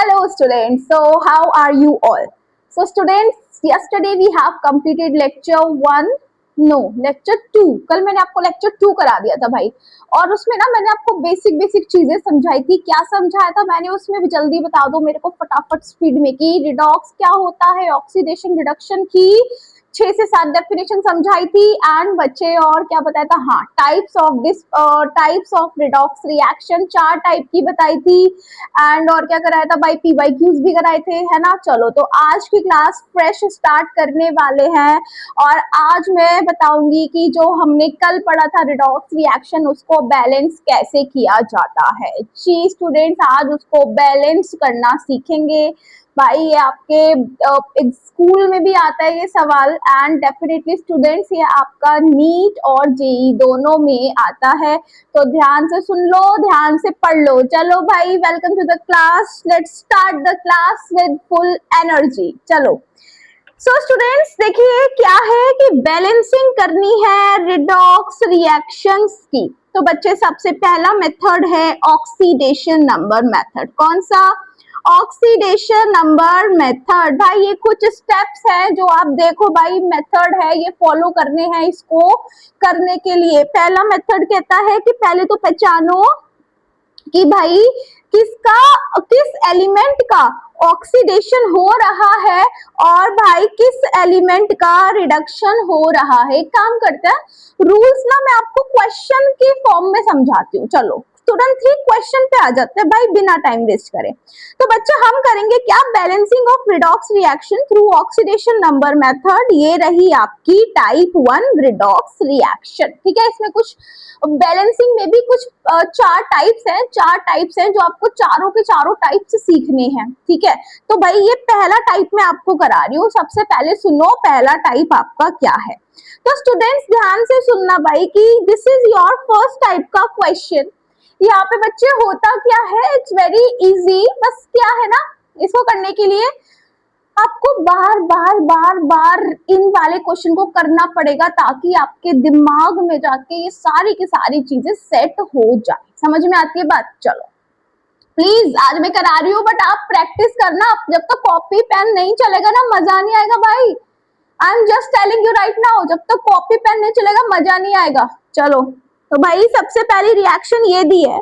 Hello students, so how are you all? So students, yesterday we have completed lecture 1, no lecture 2. कल मैंने आपको lecture 2 करा दिया था भाई, और उसमें ना मैंने आपको बेसिक चीजें समझाई थी। क्या समझाया था मैंने उसमें भी जल्दी बता दो मेरे को फटाफट स्पीड में कि रिडॉक्स क्या होता है, ऑक्सीडेशन रिडक्शन की 6 से 7 डेफिनेशन समझाई थी एंड बच्चे और क्या बताया था, हाँ types of redox reaction 4 type की बताई थी एंड और क्या कराया था भाई, पीवाईक्यूज भी कराए थे, है ना। चलो तो आज की क्लास फ्रेश स्टार्ट करने वाले हैं और आज मैं बताऊंगी कि जो हमने कल पढ़ा था रिडॉक्स रिएक्शन उसको बैलेंस कैसे किया जाता है। जी स्टूडेंट्स, आज उसको बैलेंस करना सीखेंगे भाई। ये आपके स्कूल में भी आता है ये सवाल एंड डेफिनेटली स्टूडेंट्स ये आपका नीट और जेई दोनों में आता है, तो ध्यान से सुन लो, ध्यान से पढ़ लो। चलो भाई, welcome to the class, let's start the class with full energy. चलो सो स्टूडेंट्स देखिए क्या है कि बैलेंसिंग करनी है रिडॉक्स रिएक्शंस की। तो बच्चे सबसे पहला मेथड है ऑक्सीडेशन नंबर मेथड। कौन सा? Oxidation number method. भाई ये कुछ स्टेप्स हैं जो आप देखो भाई, मेथड है ये फॉलो करने हैं। इसको करने के लिए पहला मेथड कहता है कि पहले तो पहचानो कि भाई किस एलिमेंट का ऑक्सीडेशन हो रहा है और भाई किस एलिमेंट का रिडक्शन हो रहा है। एक काम करते हैं, रूल्स ना मैं आपको क्वेश्चन के फॉर्म में समझाती हूँ। चलो तुरंत ही क्वेश्चन पे आ जाते हैं भाई, बिना टाइम वेस्ट करे। तो बच्चे हम करेंगे क्या, balancing of redox reaction through oxidation number method. ये रही आपकी टाइप 1 रिडॉक्स रिएक्शन, ठीक है। इसमें कुछ बैलेंसिंग में भी कुछ चार टाइप्स हैं जो आपको चारों के चारों टाइप्स सीखने हैं, ठीक है। तो भाई ये पहला टाइप मैं आपको करा रही हूँ। सबसे पहले सुनो पहला टाइप आपका क्या है। तो स्टूडेंट्स ध्यान से सुनना भाई कि this is your first type का क्वेश्चन। यहाँ पे बच्चे होता क्या है, इट्स वेरी इजी। बस क्या है ना, इसको करने के लिए आपको बार इन वाले क्वेश्चन को करना पड़ेगा ताकि आपके दिमाग में जाके ये सारी की सारी चीजें सेट हो जाए। समझ में आती है बात? चलो प्लीज, आज मैं करा रही हूँ बट आप प्रैक्टिस करना। जब तक कॉपी पेन नहीं चलेगा ना मजा नहीं आएगा भाई। I am just telling you right now, जब तक कॉपी पेन नहीं चलेगा मजा नहीं आएगा। चलो तो भाई सबसे पहली रिएक्शन ये दी है।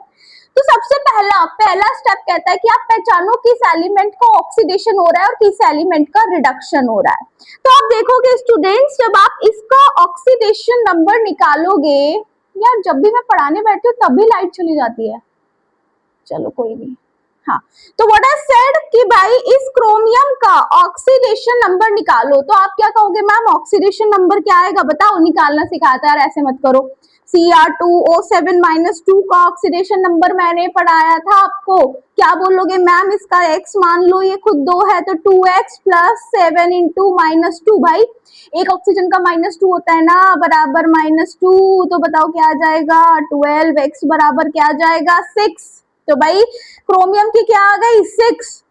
तो सबसे पहला स्टेप कहता है कि आप पहचानो किस एलिमेंट का ऑक्सीडेशन हो रहा है और किस एलिमेंट का रिडक्शन हो रहा है। तो आप देखोगे स्टूडेंट्स, जब आप इसका ऑक्सीडेशन नंबर निकालोगे, यार जब भी मैं पढ़ाने बैठती हूँ तब भी लाइट चली जाती है। चलो कोई नहीं, हाँ। तो व्हाट आई सेड कि भाई इस क्रोमियम का ऑक्सीडेशन नंबर निकालो। तो आप क्या कहोगे, मैम ऑक्सीडेशन नंबर क्या आएगा बताओ, निकालना सिखाता है, ऐसे मत करो। Cr2O7-2 का ऑक्सीडेशन नंबर मैंने पढ़ाया था आपको। क्या बोलोगे मैम इसका x मान लो, ये खुद 2 है तो 2x + 7 × -2। भाई एक ऑक्सीजन का -2 होता है ना, बराबर -2। तो बताओ क्या आ जाएगा, 12x बराबर क्या आ जाएगा, 6। तो भाई क्रोमियम की क्या आ गई, 6।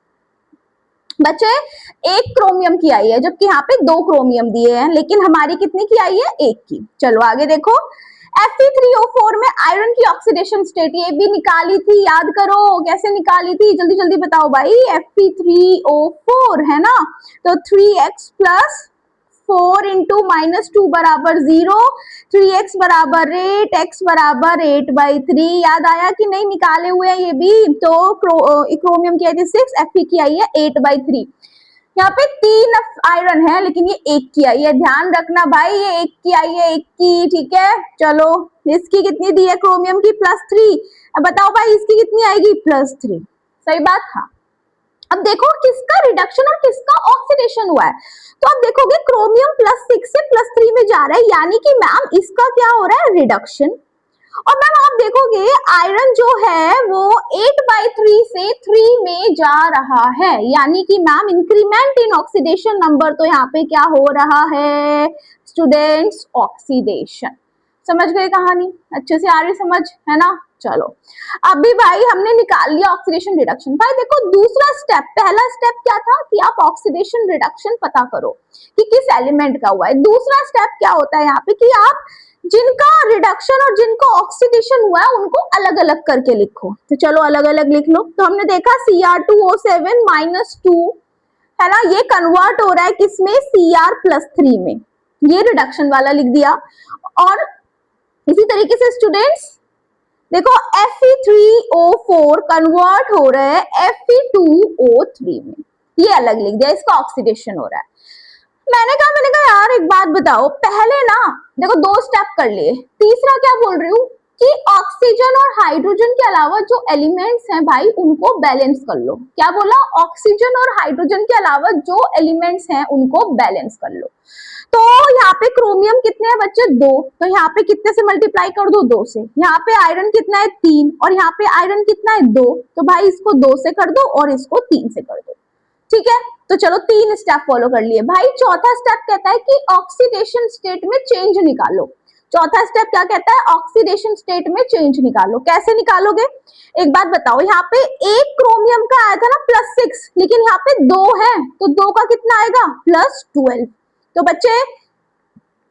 बच्चे एक क्रोमियम की आई है जबकि यहाँ पे 2 क्रोमियम दिए हैं, लेकिन हमारी कितनी की आई है, 1 की। चलो आगे देखो, Fe3O4 में आयरन की ऑक्सीडेशन स्टेट ये भी निकाली थी, याद करो कैसे निकाली थी, जल्दी जल्दी बताओ भाई। Fe3O4 है ना, तो 3x + 4 × -2 बराबर 0, 3x बराबर 8, x बराबर 8/3। याद आया कि नहीं, निकाले हुए हैं ये भी। तो क्रोमियम की आई थी 6, Fe की आई है 8/3। यहाँ पे 3 आयरन है लेकिन ये 1 की आई है, ध्यान रखना भाई, ये 1 की आई है, 1 की, ठीक है। चलो इसकी कितनी दी है क्रोमियम की, +3। अब बताओ भाई इसकी कितनी आएगी, +3। सही बात, हाँ। अब देखो किसका रिडक्शन और किसका ऑक्सीडेशन हुआ है। तो आप देखोगे क्रोमियम +6 से +3 में जा रहा है, यानी कि मैम इसका क्या हो रहा है, रिडक्शन। और मैम आप देखोगे आयरन जो है वो 8/3 से 3 में जा रहा है, यानी कि ma'am increment in oxidation number. तो यहाँ पे क्या हो रहा है स्टूडेंट्स, ऑक्सीडेशन। समझ गए कहानी, अच्छे से आ रही समझ, है ना। चलो अभी भाई हमने निकाल लिया ऑक्सीडेशन रिडक्शन। भाई देखो दूसरा स्टेप, पहला स्टेप क्या था कि आप ऑक्सीडेशन रिडक्शन पता करो कि किस एलिमेंट का हुआ है। दूसरा स्टेप क्या होता है यहाँ पे कि आप जिनका रिडक्शन और जिनको ऑक्सीडेशन हुआ है उनको अलग अलग करके लिखो। तो चलो अलग अलग लिख लो। तो हमने देखा Cr2O7 -2 है ना, ये कन्वर्ट हो रहा है किसमें, Cr+3 में, ये रिडक्शन वाला लिख दिया। और इसी तरीके से स्टूडेंट्स देखो Fe3O4 कन्वर्ट हो रहा है Fe2O3 में, ये अलग लिख दिया, इसका ऑक्सीडेशन हो रहा है। मैंने कहा यार एक बात बताओ, पहले ना देखो 2 स्टेप कर लिए, तीसरा क्या बोल रही हूँ कि ऑक्सीजन और हाइड्रोजन के अलावा जो एलिमेंट्स हैं भाई उनको बैलेंस कर लो। क्या बोला, ऑक्सीजन और हाइड्रोजन के अलावा जो एलिमेंट्स हैं उनको बैलेंस कर लो। तो यहाँ पे क्रोमियम कितने हैं बच्चे, 2, तो यहाँ पे कितने से मल्टीप्लाई कर दो, 2 से। यहाँ पे आयरन कितना है, 3, और यहाँ पे आयरन कितना है, 2, तो भाई इसको 2 से कर दो और इसको 3 से कर दो। ठीक है, तो चलो 3 स्टेप फॉलो कर लिए। भाई चौथा स्टेप कहता है कि ऑक्सीडेशन स्टेट में चेंज निकालो। चौथा स्टेप क्या कहता है, ऑक्सीडेशन स्टेट में चेंज निकालो। कैसे निकालोगे, एक बात बताओ, यहाँ पे एक क्रोमियम का आया था ना +6, लेकिन यहाँ पे 2 है, तो 2 का कितना आएगा, +12। तो बच्चे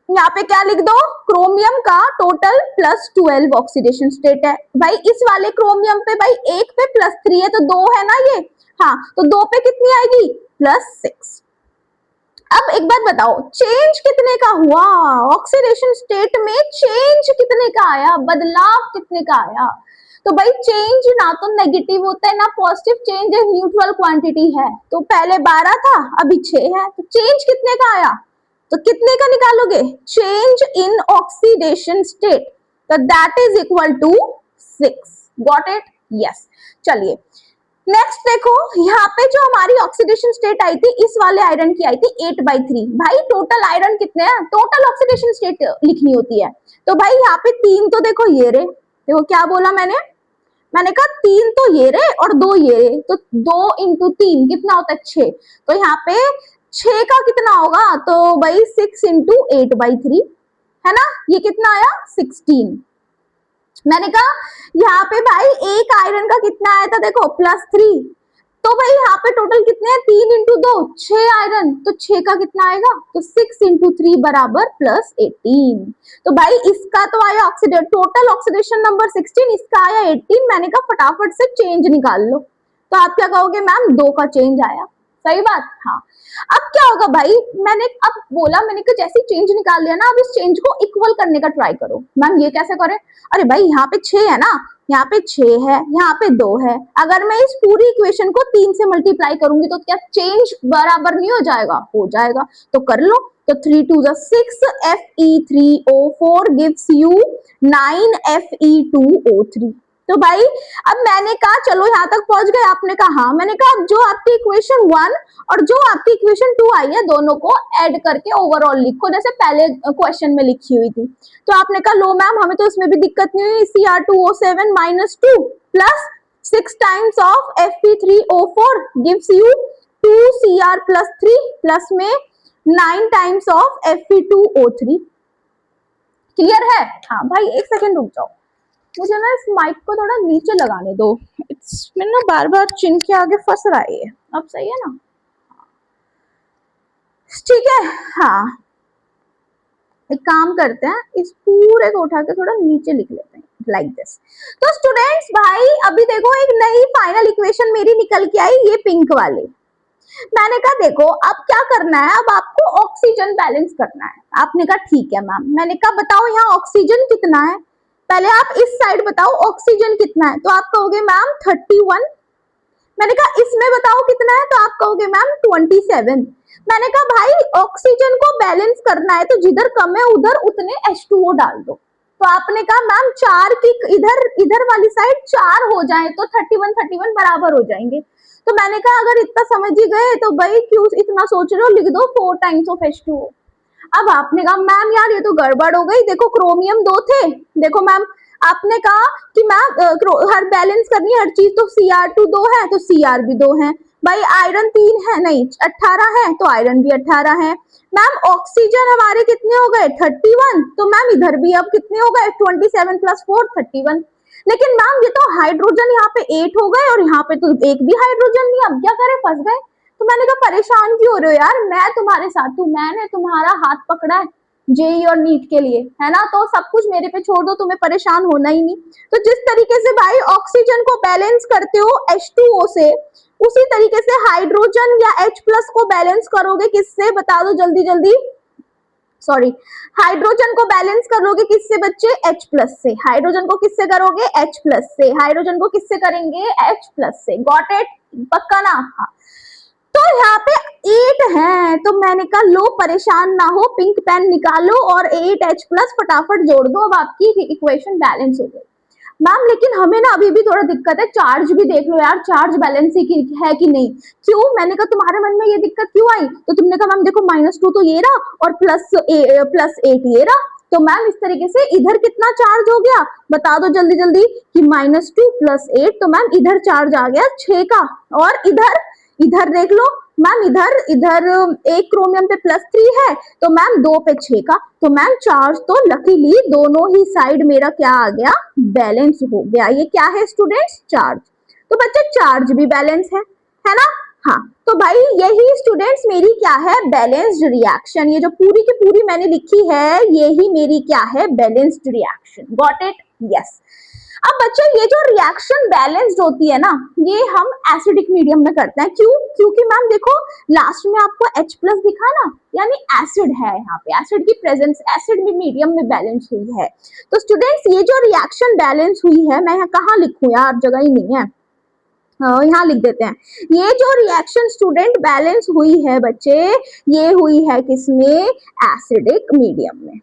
यहाँ पे क्या लिख दो, क्रोमियम का टोटल +12 ऑक्सीडेशन स्टेट है। भाई इस वाले क्रोमियम पे भाई एक पे +3 है, तो 2 है ना ये, हाँ, तो 2 पे कितनी आएगी, +6। अब एक बात बताओ, चेंज कितने का हुआ, ऑक्सीडेशन स्टेट में चेंज कितने का आया, बदलाव कितने का आया। तो भाई चेंज ना तो नेगेटिव होता है ना पॉजिटिव, चेंज एक न्यूट्रल क्वांटिटी है। तो पहले 12 था, अभी 6 है, तो चेंज कितने का आया, तो कितने का निकालोगे, चेंज इन ऑक्सीडेशन स्टेट, तो that is equal to 6। Got it, yes. चलिए नेक्स्ट देखो, यहाँ पे जो हमारी ऑक्सीडेशन स्टेट आई थी इस वाले आयरन की आई थी 8/3। भाई टोटल आयरन कितने हैं, टोटल ऑक्सीडेशन स्टेट लिखनी होती है। तो भाई यहाँ पे 3 तो देखो ये रे, देखो क्या बोला मैंने कहा 3 तो ये रे और 2 ये रे, तो 2 × 3 कितना होता है, 6। तो यहाँ पे 6 का कितना होगा, तो भाई 6 × 8/3 है ना, ये कितना आया, 16। मैंने कहा यहाँ पे भाई एक आयरन का कितना आया था, देखो +3, तो भाई यहाँ पे टोटल कितने हैं, 3 × 2 6 आयरन, तो 6 का कितना आएगा, तो 6 × 3 बराबर +18। तो भाई इसका तो आया ऑक्सीडेशन, टोटल ऑक्सीडेशन नंबर 16, इसका आया 18। मैंने कहा फटाफट से चेंज निकाल लो। तो आप क्या कहोगे, मैम 2 का चेंज आया, सही बात, हाँ। अब क्या होगा भाई, मैंने अब बोला, मैंने कहा जैसे चेंज निकाल लिया ना, अब इस चेंज को इक्वल करने का ट्राई करो। मैम ये कैसे करें, अरे भाई यहाँ पे 6 है ना, यहाँ पे 6 है, यहाँ पे 2 है, अगर मैं इस पूरी इक्वेशन को 3 से मल्टीप्लाई करूंगी तो क्या चेंज बराबर नहीं हो जाएगा, हो जाएगा, तो कर लो। तो 3 × 2 = 6, Fe3O4 gives you 9 Fe2O3। तो भाई अब मैंने कहा चलो यहाँ तक पहुंच गए, आपने कहा हाँ, मैंने कहा अब जो आपकी इक्वेशन 1 और जो आपकी इक्वेशन 2 आई है दोनों को ऐड करके ओवरऑल लिखो, जैसे पहले क्वेश्चन में लिखी हुई थी। तो आपने कहा लो मैम हमें तो इसमें भी दिक्कत नहीं हुई, Cr2O7 -2 plus 6 times of Fe3O4 gives you 2Cr+3 plus में 9 टाइम्स ऑफ Fe2O3। क्लियर है, हाँ भाई एक सेकेंड रुक जाओ, मुझे ना इस माइक को थोड़ा नीचे लगाने दो, इसमें ना बार बार चिन के आगे फंस रहा है। अब सही है ना, ठीक है, हाँ एक काम करते हैं, इस पूरे को उठा के थोड़ा नीचे लिख लेते हैं, लाइक दिस। तो स्टूडेंट्स भाई अभी देखो एक नई फाइनल इक्वेशन मेरी निकल के आई, ये पिंक वाली। मैंने कहा देखो अब क्या करना है, अब आपको ऑक्सीजन बैलेंस करना है। आपने कहा ठीक है मैम। मैंने कहा बताओ यहाँ ऑक्सीजन कितना है, पहले आप इस साइड बताओ ऑक्सीजन कितना है, तो आप कहोगे मैम 31। मैंने कहा इसमें बताओ कितना है, तो आप कहोगे मैम 27। मैंने कहा भाई ऑक्सीजन को बैलेंस करना है तो जिधर कम है उधर उतने H2O डाल दो। तो आपने कहा मैम 4 की इधर वाली साइड 4 हो जाए तो 31 बराबर हो जाएंगे। तो मैंने कहा अगर इतना समझ ही गए तो भाई क्यों इतना सोच रहे हो, लिख दो 4 टाइम्स ऑफ H2O। अब आपने कहा मैम यार ये तो गड़बड़ हो गई, देखो क्रोमियम 2 थे, देखो मैम आपने कहा कि मैम हर बैलेंस करनी है हर चीज, तो Cr2 2 है तो Cr भी 2 है, भाई आयरन 3 है, नहीं 18 है तो आयरन भी 18 है। मैम ऑक्सीजन हमारे कितने हो गए 31, तो मैम इधर भी अब कितने हो गए 27 + 4 31। लेकिन मैम ये तो हाइड्रोजन यहाँ पे 8 हो गए और यहाँ पे तो एक भी हाइड्रोजन नहीं, अब क्या करें, फंस गए। तो मैंने कहा परेशान क्यों हो रहे हो यार, मैं तुम्हारे साथ हूँ, मैंने तुम्हारा हाथ पकड़ा है, जेई और नीट के लिए, है ना। तो सब कुछ मेरे पे छोड़ दो, तुम्हें परेशान होना ही नहीं। तो जिस तरीके से भाई ऑक्सीजन को बैलेंस करते हो H2O से, उसी तरीके से हाइड्रोजन या H प्लस को बैलेंस करोगे किससे, बता दो जल्दी जल्दी। सॉरी, हाइड्रोजन को बैलेंस करोगे किससे बच्चे, H प्लस से। हाइड्रोजन को किससे करोगे, H प्लस से। हाइड्रोजन को किससे करेंगे, H प्लस से। गॉट इट, पक्का ना। हाँ। तो यहाँ पे 8 है, तो मैंने कहा लो परेशान ना हो, पिंक पेन निकालो और 8H प्लस फटाफट जोड़ दो। अब आपकी इक्वेशन बैलेंस हो गई। मैम लेकिन हमें ना अभी भी थोड़ा दिक्कत है, चार्ज भी देख लो यार, चार्ज बैलेंस है कि नहीं। क्यों, मैंने कहा तुम्हारे मन में ये दिक्कत क्यों आई, तो तुमने कहा मैम देखो -2 तो ये रहा और +8 ये रहा। तो मैम इस तरीके से इधर कितना चार्ज हो गया, बता दो जल्दी जल्दी कि -2 + 8, तो मैम इधर चार्ज आ गया 6 का। और इधर इधर देख लो मैम, इधर इधर एक क्रोमियम पे +3 है, तो मैम 2 पे 6 का। तो मैम चार्ज तो लकीली दोनों ही साइड मेरा क्या आ गया, बैलेंस हो गया। ये क्या है स्टूडेंट्स, चार्ज। तो बच्चे चार्ज भी बैलेंस है ना। हाँ, तो भाई यही स्टूडेंट्स मेरी क्या है, बैलेंस्ड रिएक्शन। ये जो पूरी की पूरी मैंने लिखी है, यही मेरी क्या है, balanced reaction. Got it, yes. अब बच्चे ये जो रिएक्शन बैलेंस्ड होती है ना, ये हम एसिडिक मीडियम में करते हैं। क्यों, क्योंकि मैम देखो लास्ट में आपको H प्लस दिखा ना, यानी एसिड है यहाँ पे, एसिड की प्रेजेंस, एसिड में मीडियम में बैलेंस हुई है। तो स्टूडेंट्स ये जो रिएक्शन बैलेंस हुई है, मैं यहाँ कहाँ लिखूं यार, जगह ही नहीं है, यहाँ लिख देते हैं। ये जो रिएक्शन स्टूडेंट बैलेंस हुई है बच्चे, ये हुई है किसमें, एसिडिक मीडियम में।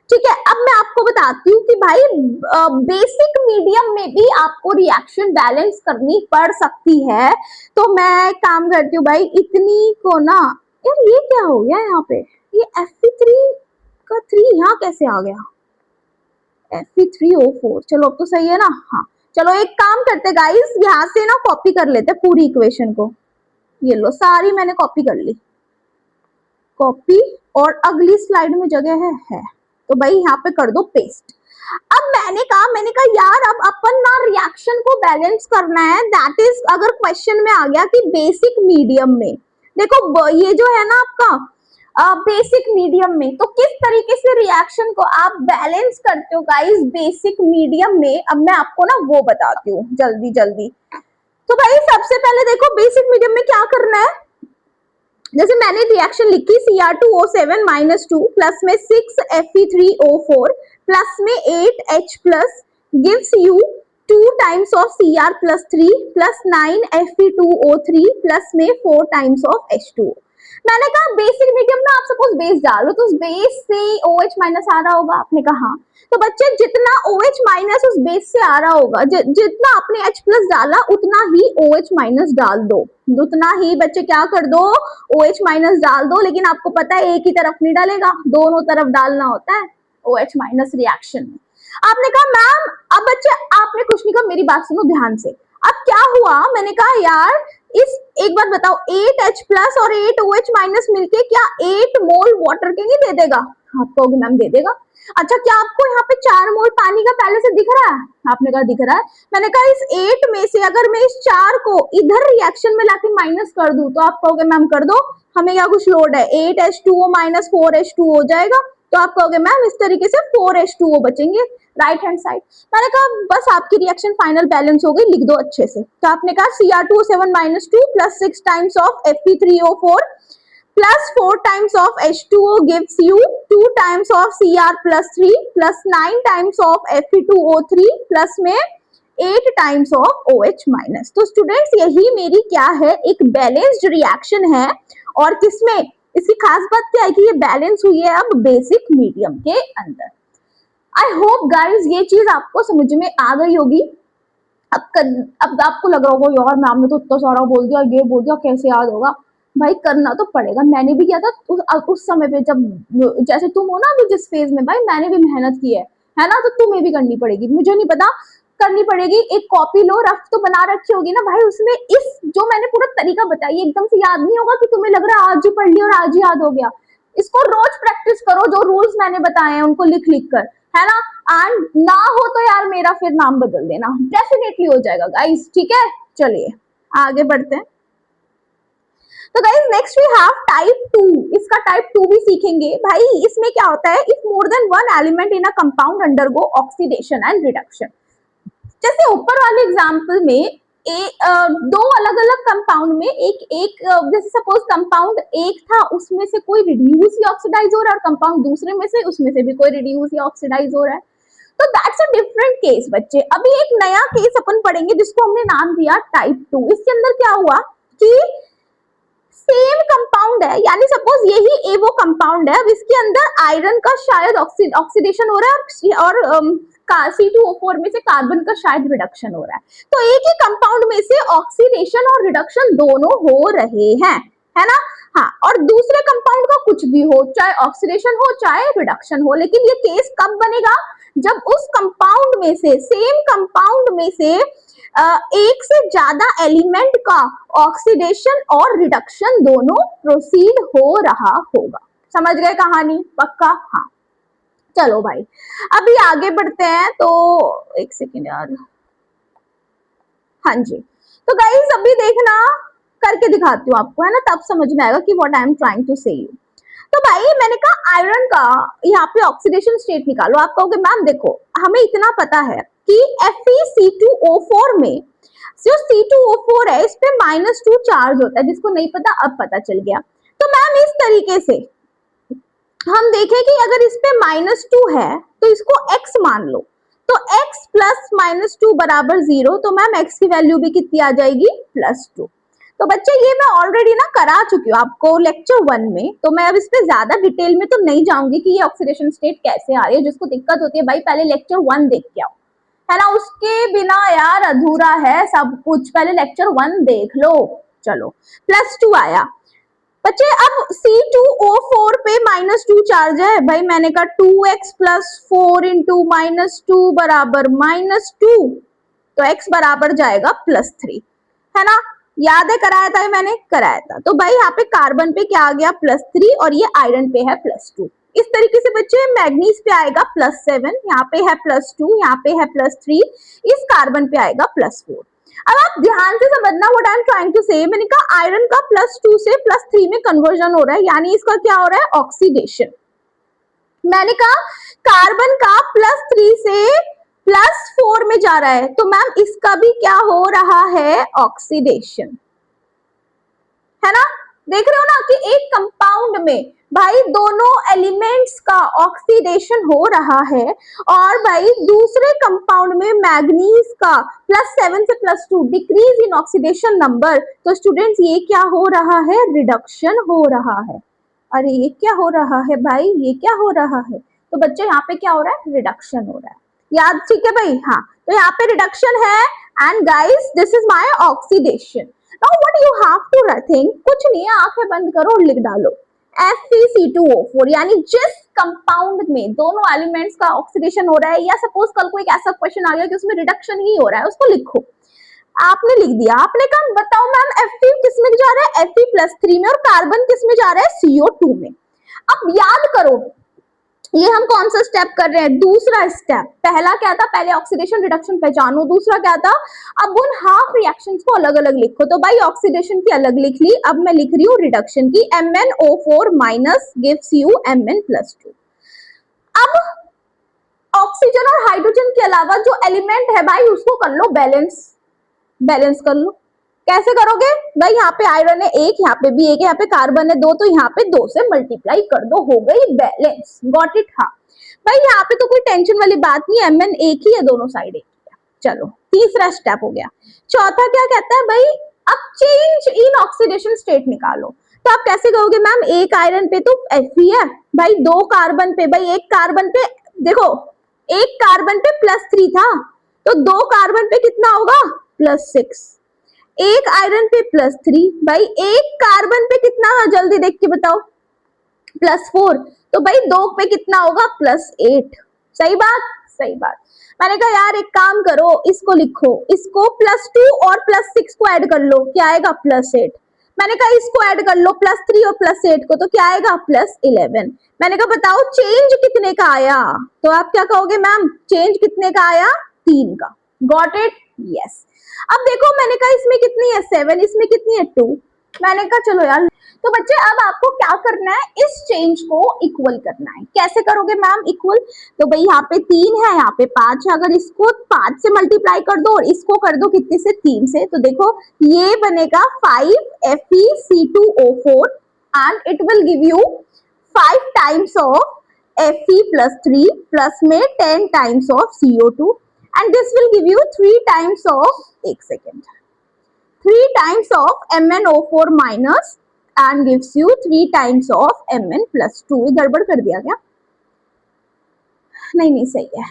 ठीक है, अब मैं आपको बताती हूँ कि भाई बेसिक मीडियम में भी आपको रिएक्शन बैलेंस करनी पड़ सकती है। तो मैं काम करती हूँ भाई, इतनी को ना, यार ये क्या हो गया यहाँ पे, ये Fe3 का 3 यहाँ कैसे आ गया, Fe3O4, चलो अब तो सही है ना। हाँ चलो एक काम करते गाइस, यहाँ से ना कॉपी कर लेते पूरी इक्वेशन को। ये लो सारी मैंने कॉपी कर ली, कॉपी, और अगली स्लाइड में जगह है, तो भाई यहाँ पे कर दो पेस्ट। अब मैंने कहा यार अब अपन ना रिएक्शन को बैलेंस करना है, दैट इज अगर क्वेश्चन में आ गया कि बेसिक मीडियम में, देखो ये जो है ना आपका बेसिक मीडियम में, तो किस तरीके से रिएक्शन को आप बैलेंस करते हो गाइस बेसिक मीडियम में, अब मैं आपको ना वो बताती हूँ जल्दी जल्दी। तो भाई सबसे पहले देखो बेसिक मीडियम में क्या करना है, जैसे मैंने रिएक्शन लिखी Cr2O7 -2 प्लस में 6 Fe3O4 प्लस में 8H plus gives you 2 times of Cr plus 3 plus 9 Fe2O3 plus में 4 टाइम्स ऑफ H2O। मैंने कहा बेसिक मीडियम में आप सपोज बेस डालो, तो उस बेस से OH माइनस आ रहा होगा, आपने कहा हाँ। तो बच्चे जितना OH माइनस उस बेस से आ रहा होगा, जितना आपने H प्लस डाला उतना ही OH माइनस डाल दो, उतना ही बच्चे क्या कर दो, OH माइनस डाल दो। लेकिन आपको पता है एक ही तरफ नहीं डालेगा, दोनों तरफ डालना होता है OH माइनस रिएक्शन में। आपने कहा मैम, अब बच्चे आपने कुछ नहीं कहा, मेरी बात सुनो ध्यान से। अब क्या हुआ, मैंने कहा यार इस एक बात बताओ, 8H प्लस और 8OH माइनस मिलके क्या 8 मोल वाटर के नहीं दे देगा, आप कहोगे मैम दे देगा। अच्छा क्या आपको यहाँ पे 4 मोल पानी का पहले से दिख रहा है, आपने कहा दिख रहा है। मैंने कहा इस 8 में से अगर मैं इस 4 को इधर रिएक्शन में लाके माइनस कर दूं, तो आप कहोगे मैम कर दो, हमें क्या कुछ लोड है, 8H2O माइनस 4H2O हो जाएगा। तो आप कहोगे मैम इस तरीके से 4H2O बचेंगे राइट हैंड साइड। मैंने कहा बस आपकी रिएक्शन फाइनल बैलेंस हो गई, लिख दो अच्छे से। तो आपने कहा Cr2O7 -2 plus 6 times of Fe3O4 plus 4 times of H2O gives you 2 times of Cr plus 3 plus 9 times of Fe2O3 plus में 8 times of OH माइनस। तो स्टूडेंट्स यही मेरी क्या है, एक बैलेंस्ड रिएक्शन है। और किसमें, इसकी खास बात क्या है कि ये बैलेंस हुई है अब बेसिक मीडियम के अंदर। आई होप गाइज ये चीज आपको समझ में आ गई होगी। अब आपको लग रहा होगा यार मैम ने तो इतना सारा बोल दिया, ये बोल दिया, कैसे याद होगा। भाई करना तो पड़ेगा, मैंने भी किया था उस समय पे, जब जैसे तुम हो ना अभी जिस फेज में, भाई मैंने भी मेहनत की है ना, तो तुम्हें भी करनी पड़ेगी, मुझे नहीं पता, करनी पड़ेगी। एक कॉपी लो, रफ तो बना रखी होगी ना भाई, उसमें इस जो मैंने पूरा तरीका बताई एकदम से याद नहीं होगा कि तुम्हें लग रहा है आज ही पढ़ लिया और आज ही याद हो गया। इसको रोज प्रैक्टिस करो, जो रूल्स मैंने बताए हैं उनको लिख लिख कर, है ना। एंड ना हो तो यार मेरा फिर नाम बदल देना, डेफिनेटली हो जाएगा गाइस, ठीक है। चलिए आगे बढ़ते हैं। तो guys next we have type 2, इसका टाइप 2 भी सीखेंगे भाई। इसमें क्या होता है, if more than one element in a compound undergo oxidation and reduction. जैसे ऊपर वाले एग्जांपल में दो अलग अलग कंपाउंड में एक एक जैसे सपोज कंपाउंड एक था, उसमें से कोई रिड्यूस या ऑक्सीडाइज हो रहा है, और कंपाउंड दूसरे में से उसमें से भी कोई रिड्यूस या ऑक्सीडाइज हो रहा है। तो दैट्स अ डिफरेंट केस बच्चे। अभी एक नया केस अपन पढ़ेंगे जिसको हमने नाम दिया टाइप 2। इसके अंदर क्या हुआ कि सेम कंपाउंड है, यानी सपोज यही ए वो कंपाउंड है, अब इसके अंदर आयरन का शायद ऑक्सीडेशन हो रहा है और C2O4 में से कार्बन का शायद रिडक्शन हो रहा है। तो एक ही कंपाउंड में से ऑक्सीडेशन और रिडक्शन दोनों हो रहे हैं, है ना। हाँ, और दूसरे कंपाउंड का कुछ भी हो, चाहे ऑक्सीडेशन हो चाहे रिडक्शन हो, लेकिन ये केस कब बनेगा, जब उस कंपाउंड में से, सेम कंपाउंड में से एक से ज्यादा एलिमेंट का ऑक्सीडेशन और रिडक्शन दोनों प्रोसीड हो रहा होगा। समझ गए कहानी, पक्का। हाँ चलो भाई अभी आगे बढ़ते हैं। तो एक सेकेंड यार, हाँ जी। तो गाइस अभी देखना, करके दिखाती हूँ आपको, है ना, तब समझ में आएगा कि what I am trying to say you. तो भाई मैंने कहा आयरन का यहाँ पे ऑक्सीडेशन स्टेट निकालो। आप कहोगे मैम देखो हमें इतना पता है कि FeC2O4 में जो C2O4 है इस पे -2 चार्ज होता है, जिसको नहीं पता अब पता चल गया। तो मैम इस तरीके से हम देखें कि अगर इस पे -2 है तो इसको x मान लो, तो x प्लस -2 बराबर 0, तो मैम x की वैल्यू भी कितनी आ जाएगी, +2। तो बच्चे ये मैं ऑलरेडी ना करा चुकी हूँ आपको लेक्चर 1 में, तो मैं अब इस पे ज्यादा डिटेल में तो नहीं जाऊंगी कि ये ऑक्सीडेशन स्टेट कैसे आ रही है। जिसको दिक्कत होती है भाई पहले लेक्चर 1 देख के आओ, है ना, उसके बिना यार अधूरा है सब कुछ। पहले लेक्चर 1 देख लो। चलो +2 आया बच्चे। अब C2O4 पे -2 चार्ज है भाई, मैंने कहा 2x + 4 × -2 बराबर -2, तो x बराबर जाएगा +3, है ना। याद है कराया था, मैंने कराया था। तो भाई यहाँ पे कार्बन पे क्या आ गया, +3, और ये आयरन पे है +2। इस तरीके से बच्चे मैग्नीज पे आएगा +7, यहाँ पे है +2, यहाँ पे है +3, इस कार्बन पे आएगा +4। अब आप ध्यान से समझना what I am trying to say. मैंने कहा आयरन का +2 से +3 में कन्वर्जन हो रहा है, यानी इसका क्या हो रहा है, ऑक्सीडेशन। मैंने कहा कार्बन का +3 से +4 में जा रहा है, तो मैम इसका भी क्या हो रहा है, ऑक्सीडेशन, है ना। देख रहे हो ना कि एक कंपाउंड में भाई दोनों एलिमेंट्स का ऑक्सीडेशन हो रहा है, और भाई दूसरे कंपाउंड में मैग्नीज का +7 से +2 डिक्रीज इन ऑक्सीडेशन नंबर। तो स्टूडेंट्स ये क्या हो रहा है, रिडक्शन हो रहा है। अरे ये क्या हो रहा है भाई, ये क्या हो रहा है। तो बच्चे यहाँ पे क्या हो रहा है, रिडक्शन हो रहा है। याद, ठीक है भाई। हाँ तो यहाँ पे रिडक्शन है, and guys this is my oxidation. Now what you have to think, कुछ नहीं है, आंखें बंद करो और लिख डालो FeC2O4, यानी जिस कंपाउंड में दोनों एलिमेंट्स का ऑक्सीडेशन हो रहा है, या सपोज कल को एक ऐसा क्वेश्चन आ गया कि उसमें रिडक्शन ही हो रहा है, उसको लिखो। आपने लिख दिया, आपने कहा बताओ मैम Fe किस में जा रहा है, Fe+3 में, और कार्बन किस में जा रहा है, CO2 में। अब याद करो ये हम कौन सा स्टेप कर रहे हैं, दूसरा स्टेप। पहला क्या था, पहले ऑक्सीडेशन रिडक्शन पहचानो, दूसरा क्या था, अब उन हाफ रिएक्शंस को अलग अलग लिखो। तो भाई ऑक्सीडेशन की अलग लिख ली, अब मैं लिख रही हूँ रिडक्शन की, MnO4- gives you Mn+2। अब ऑक्सीजन और हाइड्रोजन के अलावा जो एलिमेंट है भाई उसको कर लो बैलेंस, बैलेंस कर लो। कैसे करोगे भाई, यहाँ पे आयरन है 1, यहाँ पे भी 1 है, यहाँ पे कार्बन है 2, तो यहाँ पे 2 से मल्टीप्लाई कर दो, हो गई बैलेंस। Got it. हाँ भाई यहाँ पे तो कोई टेंशन वाली बात नहीं, Mn एक ही है, दोनों साइड एक ही है। चलो तीसरा स्टेप हो गया। चौथा क्या कहता है भाई, अब चेंज इन ऑक्सीडेशन स्टेट निकालो। तो आप कैसे कहोगे मैम, एक आयरन पे तो Fe है भाई, 2 कार्बन पे, भाई एक कार्बन पे देखो, एक कार्बन पे +3 था, तो 2 कार्बन पे कितना होगा, +6। एक आयरन पे +3, भाई एक कार्बन पे कितना है, जल्दी देख के बताओ, +4, तो भाई 2 पे कितना होगा, +8। सही बात, सही बात। मैंने कहा यार एक काम करो, इसको लिखो, इसको +2 और +6 को ऐड कर लो, क्या आएगा, +8। मैंने कहा इसको ऐड कर लो, +3 और +8 को, तो क्या आएगा, +11। मैंने कहा बताओ चेंज कितने का आया, तो आप क्या कहोगे मैम, चेंज कितने का आया, 3 का। Got it, yes. अब देखो मैंने कहा इसमें कितनी है 7, इसमें कितनी है 2, मैंने कहा चलो यार। तो बच्चे अब आपको क्या करना है, इस चेंज को इक्वल करना है। कैसे करोगे मैम इक्वल? तो भाई यहाँ पे 3 है, यहाँ पे 5 है, अगर इसको 5 से मल्टीप्लाई कर दो और इसको कर दो कितने से, 3 से, तो देखो ये बनेगा 5FeC2O4 and it will give you 5 times of Fe+3 plus में 10 times of CO2 and this will give you 3 times of, एक second, 3 times of MnO4 minus and gives you 3 times of Mn+2। ये गड़बड़ कर दिया क्या? नहीं सही है,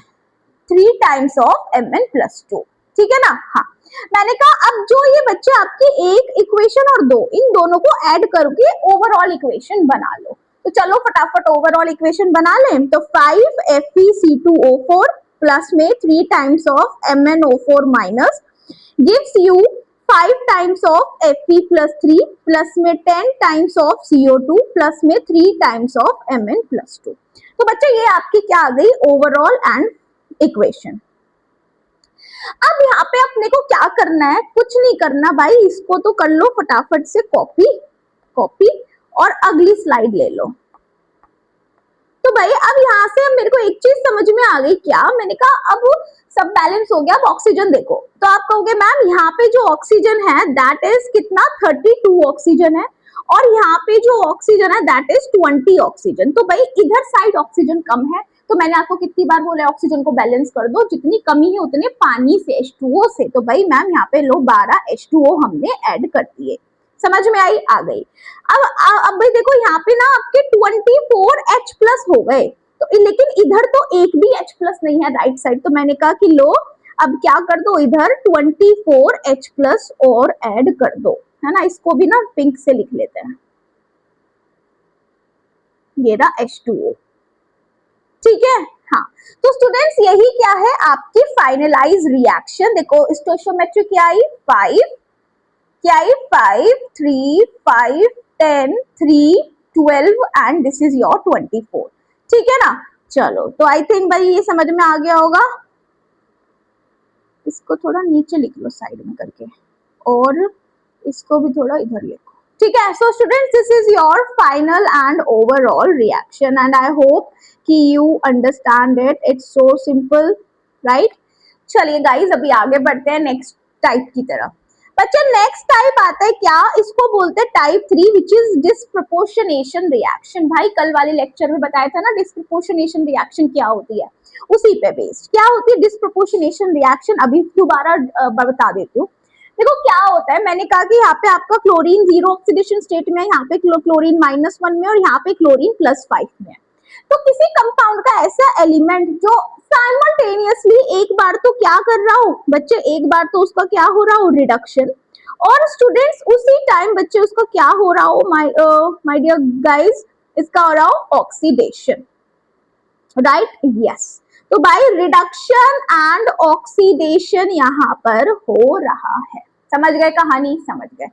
3 times of Mn+2, ठीक है ना? हाँ, मैंने कहा अब जो ये बच्चे आपकी एक इक्वेशन और दो, इन दोनों को ऐड करके ओवरऑल इक्वेशन बना लो। तो चलो फटाफट ओवरऑल इक्वेशन बना लें। तो 5FeC2O4 प्लस में 3 times of MnO4 minus gives you 5 times of Fe+3 plus में 10 टाइम्स ऑफ CO2 प्लस में 3 टाइम्स ऑफ Mn+2। तो बच्चे ये आपकी क्या आ गई, ओवरऑल एंड इक्वेशन। अब यहाँ पे अपने को क्या करना है, कुछ नहीं करना भाई, इसको तो कर लो फटाफट से कॉपी और अगली स्लाइड ले लो। तो भाई अब यहाँ से मेरे को एक चीज समझ में आ गई, क्या? मैंने कहा अब सब बैलेंस हो गया। अब ऑक्सीजन देखो, तो आप कहोगे मैम यहाँ पे जो ऑक्सीजन है दैट इज कितना, 32 ऑक्सीजन है, और यहाँ पे जो ऑक्सीजन है दैट इज 20 ऑक्सीजन। तो भाई इधर साइड ऑक्सीजन कम है, तो मैंने आपको कितनी बार बोला ऑक्सीजन को बैलेंस कर दो, जितनी कमी है उतने पानी से, H2O से। तो भाई मैम यहाँ पे लो 12 H2O हमने ऐड कर दिए। समझ में आई? आ गई। अब भाई देखो यहाँ पे ना आपके 24H प्लस हो गए, तो लेकिन इधर तो एक भी H प्लस नहीं है राइट साइड। तो मैंने कहा कि लो अब क्या कर दो, इधर 24H प्लस और ऐड कर दो, है ना? इसको भी ना पिंक से लिख लेते हैं, ये रहा H2O, ठीक है? हाँ, तो स्टूडेंट्स यही क्या है आपकी फाइनलाइज रिएक्शन। देखो स्टोइकियोमेट्री क्या आई, 5 क्या है, 5 3 5 10 3 12 एंड दिस इज योर 24, ठीक है ना? चलो, तो आई थिंक भाई ये समझ में आ गया होगा। इसको थोड़ा नीचे लिख लो साइड में करके, और इसको भी थोड़ा इधर लिखो, ठीक है? So students this is your final and overall reaction and I hope कि you understand it, it's so simple, right? चलिए गाइज अभी आगे बढ़ते हैं नेक्स्ट टाइप की तरफ। बच्चा नेक्स्ट टाइप आता है क्या, इसको बोलते हैं type 3 which is disproportionation reaction. भाई कल वाले लेक्चर में बताया था ना डिस्प्रपोर्शनेशन रिएक्शन क्या होती है, उसी पे बेस्ड क्या होती है डिस्प्रपोर्शनेशन रिएक्शन। अभी दोबारा बता देती हूँ। देखो क्या होता है, मैंने कहा कि यहाँ पे आपका क्लोरीन 0 ऑक्सीडेशन स्टेट में है, यहाँ पे क्लोरीन -1 में और यहाँ पे क्लोरीन +5 में है। तो किसी कंपाउंड का ऐसा एलिमेंट जो साइमल्टेनियसली एक बार तो क्या कर रहा हो बच्चे, एक बार तो उसका क्या हो रहा हो, रिडक्शन, और स्टूडेंट्स उसी टाइम बच्चे उसका क्या हो रहा हो, माय डियर गाइस, इसका हो रहा हो ऑक्सीडेशन, राइट? यस। तो बाय रिडक्शन एंड ऑक्सीडेशन यहाँ पर हो रहा है। समझ गए कहानी? समझ गए।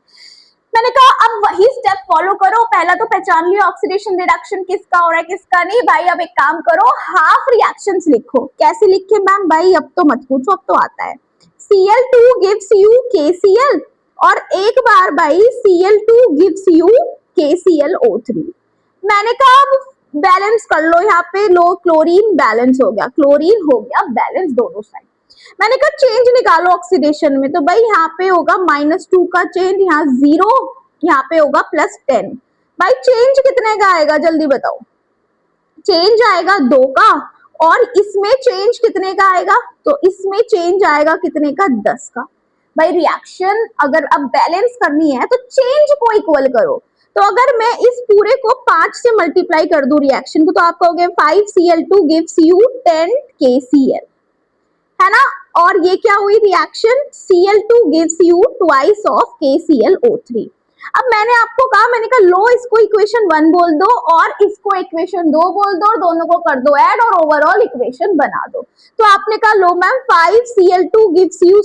मैंने कहा अब वही स्टेप फॉलो करो, पहला तो पहचान लियो ऑक्सीडेशन रिडक्शन किसका हो रहा है किसका नहीं। भाई अब एक काम करो, हाफ रिएक्शंस लिखो। कैसे लिखे मैम? भाई अब तो मत पूछो, अब तो आता है। Cl2 gives you KCl और एक बार भाई Cl2 gives you KClO3। मैंने कहा अब बैलेंस कर लो, यहाँ पे लो क्लोरीन बैलेंस हो गया, क्लोरीन हो गया बैलेंस दोनों साइड। मैंने कहा चेंज निकालो ऑक्सीडेशन में, तो भाई यहाँ पे होगा -2 का चेंज, यहाँ 0, यहाँ पे होगा +10। भाई चेंज कितने का आएगा जल्दी बताओ? चेंज आएगा 2 का, और इसमें चेंज कितने का आएगा? तो इसमें चेंज आएगा कितने का? 10 का। भाई रिएक्शन अगर अब बैलेंस करनी है तो चेंज को इक्वल करो। तो अगर मैं इस पूरे को 5 से मल्टीप्लाई कर दूं रिएक्शन को, तो आप कहोगे 5Cl2 gives you 10 KCl, है ना? और ये क्या हुई reaction, Cl2 gives you twice of KClO3। अब मैंने आपको कहा, मैंने कहा लो इसको इक्वेशन 1 बोल दो और इसको इक्वेशन 2 बोल दो और दोनों को कर दो ऐड और ओवरऑल इक्वेशन बना दो। तो आपने कहा लो ma'am 5Cl2 gives you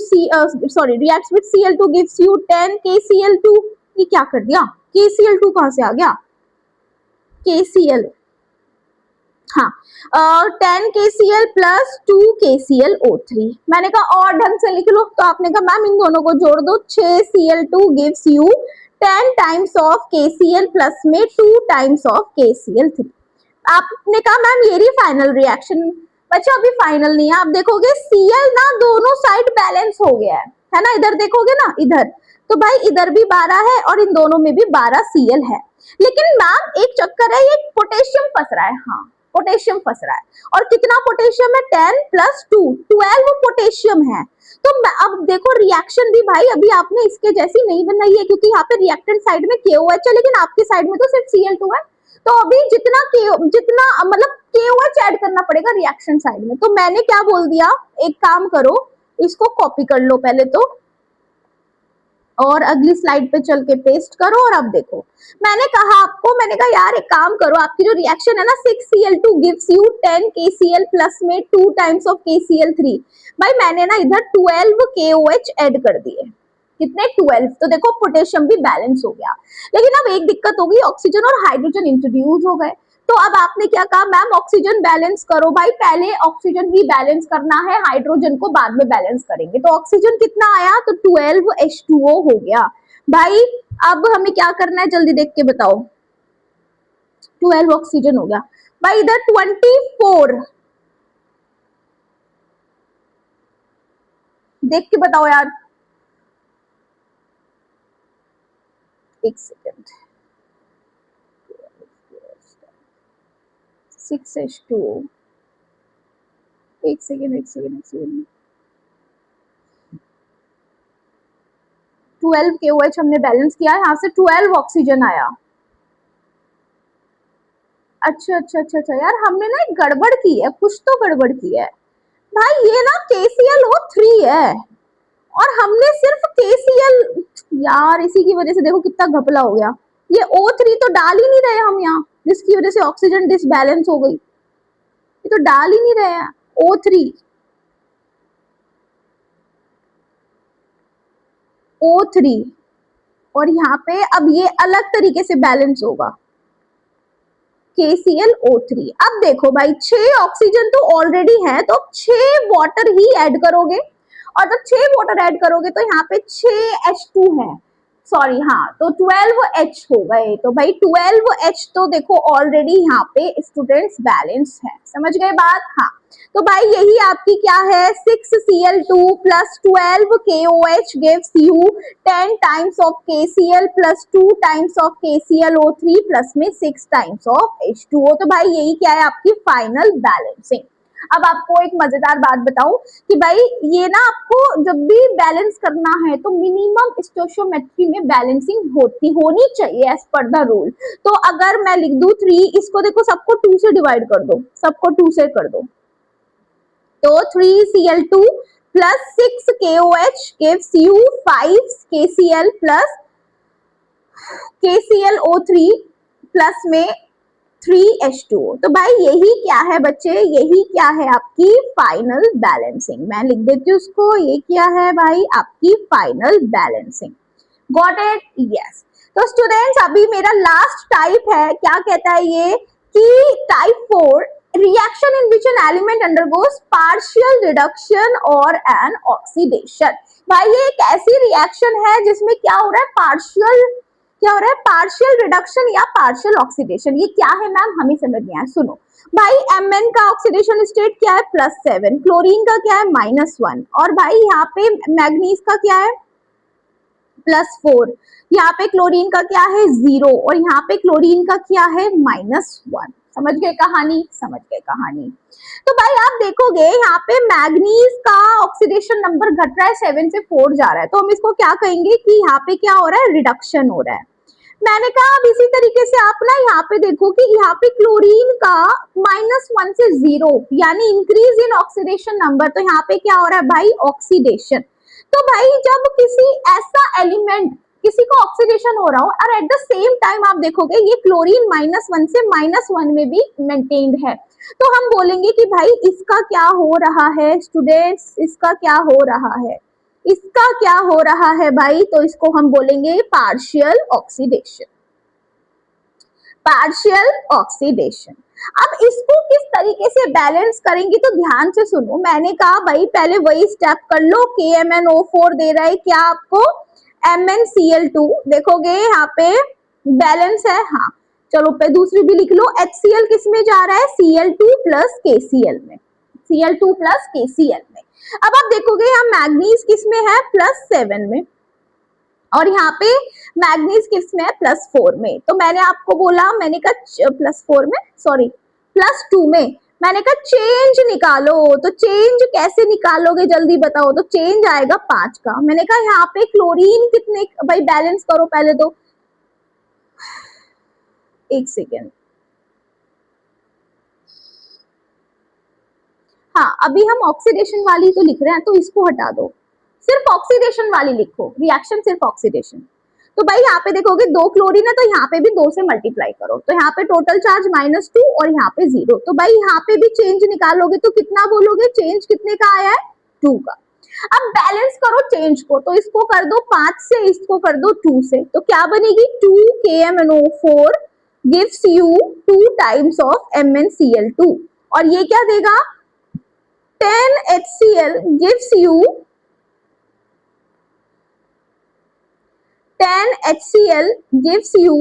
reacts with Cl2 gives you 10 KCl2। ये क्या कर दिया, KCl2 कहां से आ गया, KCl, हाँ 10 KCl प्लस 2 KClO3। मैंने कहा और ढंग से लिख लो, तो आपने कहा मैम इन दोनों को जोड़ दो, 6Cl2 gives you 10 times of KCl plus में 2 टाइम्स ऑफ KCl3। आपने कहा मैम ये रही फाइनल रिएक्शन। बच्चों अभी फाइनल नहीं है, आप देखोगे Cl ना दोनों साइड बैलेंस हो गया है ना, इधर देखोगे ना इधर, तो भाई इधर भी 12 है और इन दोनों में भी 12 Cl है। लेकिन मैम एक चक्कर है, ये पोटेशियम फंस रहा है, हाँ पोटेशियम फंस रहा है, और कितना पोटेशियम है 10 प्लस 2 12 पोटेशियम है। तो अब देखो रिएक्शन भी भाई अभी आपने इसके जैसी नहीं बनाई है, क्योंकि यहाँ पे रिएक्टेंट साइड में KOH है, लेकिन आपकी साइड में तो सिर्फ Cl2 है। तो अभी जितना मतलब KOH ऐड करना पड़ेगा रिएक्शन साइड में। तो मैंने क्या बोल दिया, एक काम करो इसको कॉपी कर लो पहले तो, और अगली स्लाइड पे चल के पेस्ट करो, और अब देखो मैंने कहा आपको, मैंने कहा यार एक काम करो, आपकी जो रिएक्शन है ना 6Cl2 gives you 10 KCl plus में 2 टाइम्स ऑफ KCl3। भाई मैंने ना इधर 12 KOH ऐड कर दिए, कितने 12, तो देखो पोटेशियम भी बैलेंस हो गया। लेकिन अब एक दिक्कत होगी, ऑक्सीजन और हाइड्रोजन इंट्रोड्यूस हो गए। तो अब आपने क्या कहा मैम ऑक्सीजन बैलेंस करो, भाई पहले ऑक्सीजन ही बैलेंस करना है, हाइड्रोजन को बाद में बैलेंस करेंगे। तो ऑक्सीजन कितना आया, तो 12H2O हो गया। भाई अब हमें क्या करना है जल्दी देख के बताओ, 12 ऑक्सीजन हो गया। भाई इधर 24, देख के बताओ यार, एक सेकेंड, 6H2O, एक सेकेंड 12 KOH हमने बैलेंस किया, यहाँ से 12 ऑक्सीजन आया। अच्छा यार हमने ना एक गड़बड़ की है, कुछ तो गड़बड़ की है भाई। ये ना KClO3 है और हमने सिर्फ KCl, यार इसी की वजह से देखो कितना घपला हो गया। ये O3 तो डाल ही नहीं रहे हम यहाँ, जिसकी वजह से ऑक्सीजन डिसबैलेंस हो गई। ये तो डाल ही नहीं रहे हैं O3, और यहाँ पे अब ये अलग तरीके से बैलेंस होगा KClO3। अब देखो भाई 6 ऑक्सीजन तो ऑलरेडी है, तो 6 वाटर ही ऐड करोगे, और जब 6 वाटर ऐड करोगे तो यहाँ पे 6H2 है, सॉरी हाँ, तो 12H हो गए। तो भाई 12H तो देखो ऑलरेडी यहाँ पे स्टूडेंट्स बैलेंस है, समझ गए बात। हाँ तो भाई यही आपकी क्या है, 6Cl2 plus 12 KOH gives you 10 times of KCl plus 2 times of KClO3 plus में 6 टाइम्स ऑफ H2O। तो भाई यही क्या है आपकी फाइनल बैलेंसिंग। अब आपको एक मजेदार बात बताऊं कि भाई ये ना आपको जब भी बैलेंस करना है तो मिनिमम स्टोइचियोमेट्री में बैलेंसिंग होनी चाहिए एज पर द रूल। तो अगर मैं लिख दूं 3, इसको देखो सबको 2 से डिवाइड कर दो, सबको 2 से कर दो, तो 3Cl2 plus 6 KOH gives you 5 KCl plus KClO3 plus में 3H2O। तो भाई यही क्या है बच्चे, यही क्या है आपकी फाइनल बैलेंसिंग। मैं लिख देती हूँ उसको, ये क्या है भाई आपकी final balancing. Got it, yes. तो स्टूडेंट्स अभी मेरा लास्ट टाइप है, क्या कहता है ये कि type 4 reaction in which an element undergoes partial reduction और एन ऑक्सीडेशन। भाई ये एक ऐसी रिएक्शन है जिसमें क्या हो रहा है, पार्शियल रिडक्शन या पार्शियल ऑक्सीडेशन। ये क्या है मैम हमें समझ नहीं आया, सुनो भाई Mn का ऑक्सीडेशन स्टेट क्या है +7, क्लोरीन का क्या है -1, और भाई यहाँ पे मैग्नीज का क्या है +4, यहाँ पे क्लोरीन का क्या है 0, और यहाँ पे क्लोरीन का क्या है -1। समझ गए कहानी, समझ गए कहानी। तो भाई आप देखोगे यहाँ पे मैग्नीज का ऑक्सीडेशन नंबर घट रहा है, 7 से 4 जा रहा है, तो हम इसको क्या कहेंगे कि यहाँ पे क्या हो रहा है, रिडक्शन हो रहा है। मैंने कहा अब इसी तरीके से आप ना यहाँ पे देखो कि यहाँ पे क्लोरीन का -1 से 0 यानी इंक्रीज इन ऑक्सीडेशन नंबर, तो यहाँ पे क्या हो रहा है भाई ऑक्सीडेशन। तो भाई जब किसी ऐसा एलिमेंट, किसी को ऑक्सीडेशन हो रहा हो और एट द सेम टाइम आप देखोगे ये क्लोरीन -1 से -1 में भी मेंटेन्ड है, तो हम बोलेंगे कि भाई इसका क्या हो रहा है स्टूडेंट्स, इसका क्या हो रहा है, इसका क्या हो रहा है भाई, तो इसको हम बोलेंगे पार्शियल ऑक्सीडेशन, पार्शियल ऑक्सीडेशन। अब इसको किस तरीके से बैलेंस करेंगे तो ध्यान से सुनो, मैंने कहा भाई पहले वही स्टेप कर लो, KMnO4 दे रहा है क्या आपको MnCl2 देखोगे यहाँ पे बैलेंस है, हाँ चलो पे दूसरी भी लिख लो, HCl किस में जा रहा है, Cl2 प्लस KCl में, Cl2 प्लस KCl में। अब आप देखोगे यहाँ मैग्नीज किस में है, +7 में, और यहाँ पे मैग्नीज किस में है, +4 में। तो मैंने आपको बोला, मैंने कहा +4 में, सॉरी +2 में, मैंने कहा चेंज निकालो। तो चेंज कैसे निकालोगे जल्दी बताओ, तो चेंज आएगा 5 का। मैंने कहा यहाँ पे क्लोरीन कितने, भाई बैलेंस करो पहले तो, एक सेकेंड, हाँ अभी हम ऑक्सीडेशन वाली तो लिख रहे हैं, तो इसको हटा दो, सिर्फ ऑक्सीडेशन वाली लिखो, रिएक्शन सिर्फ ऑक्सीडेशन। तो भाई यहाँ पे देखोगे 2 क्लोरीन है, तो यहाँ पे भी 2 से मल्टीप्लाई करो, तो यहाँ पे टोटल चार्ज -2 और यहाँ पे 0। तो भाई यहाँ पे भी चेंज निकालोगे तो कितना बोलोगे, चेंज कितने का आया है, 2 का। अब बैलेंस करो चेंज को, तो इसको कर दो 5 से, इसको कर दो 2 से, तो क्या बनेगी, 2 KMnO4 gives you 2 times of MnCl2, और ये क्या देगा, 10 HCl gives you 10 HCl gives you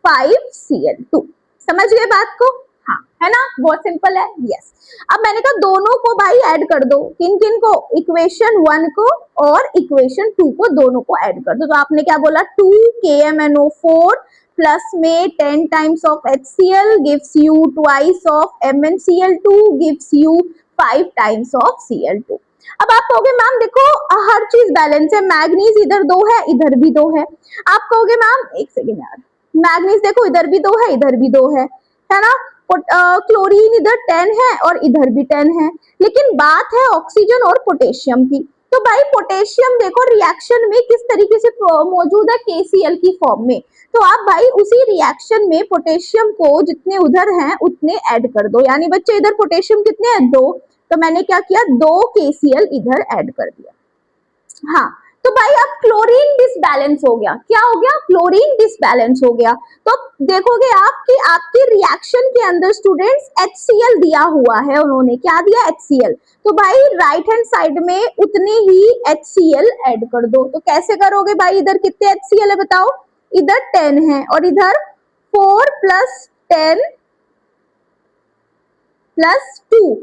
5 Cl2। समझ गए बात को, हाँ है ना, बहुत सिंपल है, यस। अब मैंने कहा दोनों को भाई ऐड कर दो, किन किन को, इक्वेशन 1 को और इक्वेशन 2 को, दोनों को ऐड कर दो। तो आपने क्या बोला, 2 KMnO4 प्लस में 10 times of HCl gives you twice of MnCl2 gives you 5 times of Cl2। अब आप कहोगे मैम देखो हर चीज बैलेंस है, मैग्नीज इधर 2 है, इधर भी 2 है। आप कहोगे मैम एक सेकेंड यार, मैग्नीज देखो इधर भी 2 है, इधर भी 2 है ना, क्लोरीन इधर 10 है और इधर भी 10 है, लेकिन बात है ऑक्सीजन और पोटेशियम की। तो भाई पोटेशियम देखो रिएक्शन में किस तरीके से मौजूद है, KCl की फॉर्म में। तो आप भाई उसी रिएक्शन में पोटेशियम को जितने उधर हैं उतने ऐड कर दो, यानी बच्चे इधर पोटेशियम कितने हैं, 2, तो मैंने क्या किया, 2 KCl इधर ऐड कर दिया। हाँ तो भाई अब क्लोरीन डिसबैलेंस हो गया, क्या हो गया, क्लोरीन डिसबैलेंस हो गया। तो देखोगे आप कि आपके रिएक्शन के अंदर स्टूडेंट्स HCl दिया हुआ है, उन्होंने क्या दिया, HCl। तो भाई राइट हैंड साइड में उतने ही HCl ऐड कर दो। तो कैसे करोगे भाई, इधर कितने HCl है बताओ, इधर 10 है और इधर 4 + 10 + 2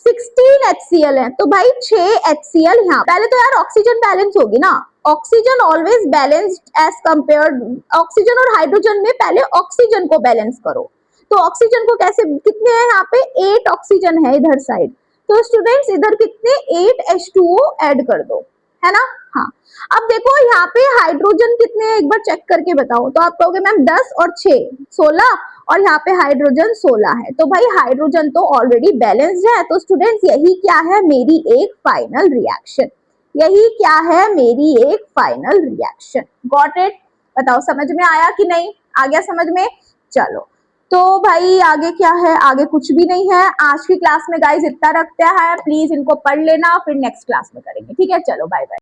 16 HCl है। तो भाई 6 HCl यहाँ, पहले तो यार ऑक्सीजन बैलेंस होगी ना, oxygen always balanced as compared, oxygen और हाइड्रोजन में पहले ऑक्सीजन को बैलेंस करो। तो ऑक्सीजन को कैसे, कितने हैं यहाँ पे, 8 ऑक्सीजन है इधर साइड, तो स्टूडेंट्स इधर कितने, 8 H2O ऐड कर दो, है ना। हाँ अब देखो यहाँ पे हाइड्रोजन कितने हैं, एक बार चेक करके बताओ। तो आप कहोगे मैम 10 और 6 16, और यहाँ पे हाइड्रोजन 16 है। तो भाई हाइड्रोजन तो ऑलरेडी बैलेंस्ड है। तो स्टूडेंट्स यही क्या है, मेरी एक फाइनल रिएक्शन, यही क्या है, मेरी एक फाइनल रिएक्शन। गॉट इट, बताओ समझ में आया कि नहीं, आ गया समझ में, चलो। तो भाई आगे क्या है, आगे कुछ भी नहीं है। आज की क्लास में गाइस इतना रखते हैं, प्लीज इनको पढ़ लेना, फिर नेक्स्ट क्लास में करेंगे, ठीक है, चलो बाय बाय।